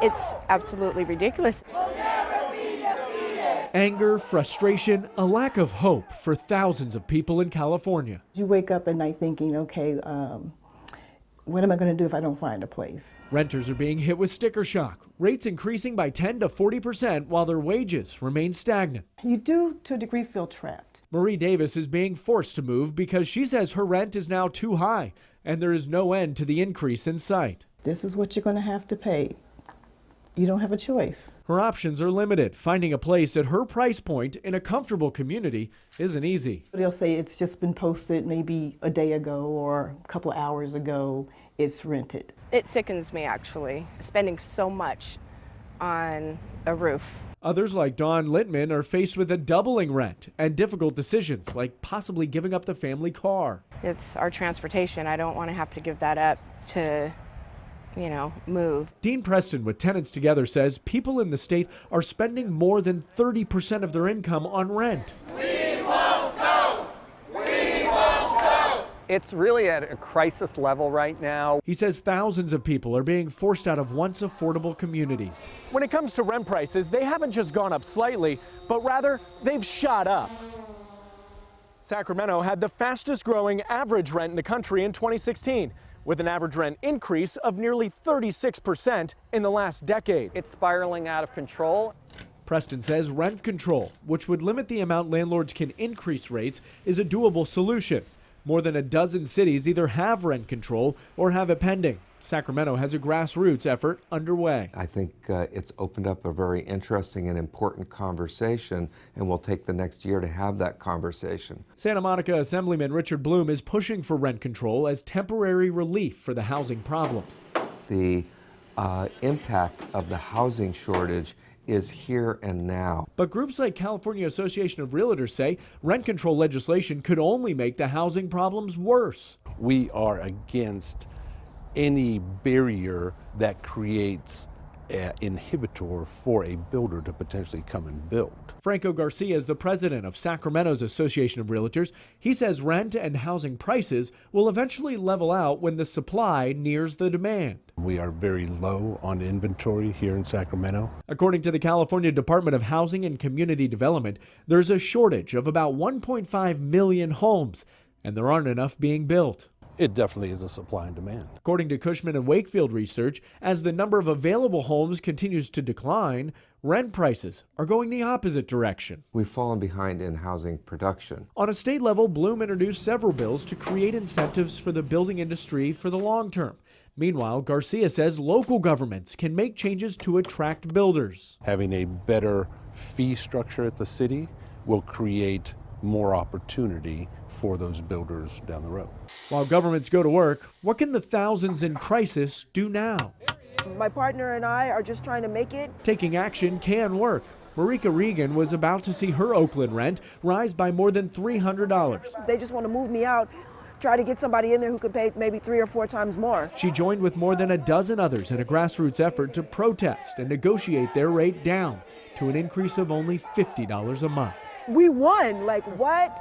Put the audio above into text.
It's absolutely ridiculous. Anger, frustration, a lack of hope for thousands of people in California. You wake up at night thinking, okay, what am I going to do if I don't find a place? Renters are being hit with sticker shock, rates increasing by 10 to 40% while their wages remain stagnant. You do, to a degree, feel trapped. Marie Davis is being forced to move because she says her rent is now too high and there is no end to the increase in sight. This is what you're going to have to pay. You don't have a choice. Her options are limited. Finding a place at her price point in a comfortable community isn't easy. They'll say it's just been posted maybe a day ago or a couple of hours ago. It's rented. It sickens me, actually, spending so much on a roof. Others, like Dawn Littman, are faced with a doubling rent and difficult decisions, like possibly giving up the family car. It's our transportation. I don't want to have to give that up to, move. Dean Preston with Tenants Together says people in the state are spending more than 30% of their income on rent. We won't go! We won't go! It's really at a crisis level right now. He says thousands of people are being forced out of once affordable communities. When it comes to rent prices, they haven't just gone up slightly, but rather they've shot up. Sacramento had the fastest growing average rent in the country in 2016, with an average rent increase of nearly 36% in the last decade. It's spiraling out of control. Preston says rent control, which would limit the amount landlords can increase rates, is a doable solution. More than a dozen cities either have rent control or have it pending. Sacramento has a grassroots effort underway. I think it's opened up a very interesting and important conversation, and we'll take the next year to have that conversation. Santa Monica Assemblyman Richard Bloom is pushing for rent control as temporary relief for the housing problems. The impact of the housing shortage is here and now. But groups like California Association of Realtors say rent control legislation could only make the housing problems worse. We are against any barrier that creates an inhibitor for a builder to potentially come and build. Franco Garcia is the president of Sacramento's Association of Realtors. He says rent and housing prices will eventually level out when the supply nears the demand. We are very low on inventory here in Sacramento. According to the California Department of Housing and Community Development, there's a shortage of about 1.5 million homes, and there aren't enough being built. It definitely is a supply and demand. According to Cushman and Wakefield research, as the number of available homes continues to decline, rent prices are going the opposite direction. We've fallen behind in housing production. On a state level, Bloom introduced several bills to create incentives for the building industry for the long term. Meanwhile, Garcia says local governments can make changes to attract builders. Having a better fee structure at the city will create more opportunity for those builders down the road. While governments go to work, what can the thousands in crisis do now? My partner and I are just trying to make it. Taking action can work. Marika Regan was about to see her Oakland rent rise by more than $300. They just want to move me out, try to get somebody in there who could pay maybe 3 or 4 times more. She joined with more than a dozen others in a grassroots effort to protest and negotiate their rate down to an increase of only $50 a month. We won, like what?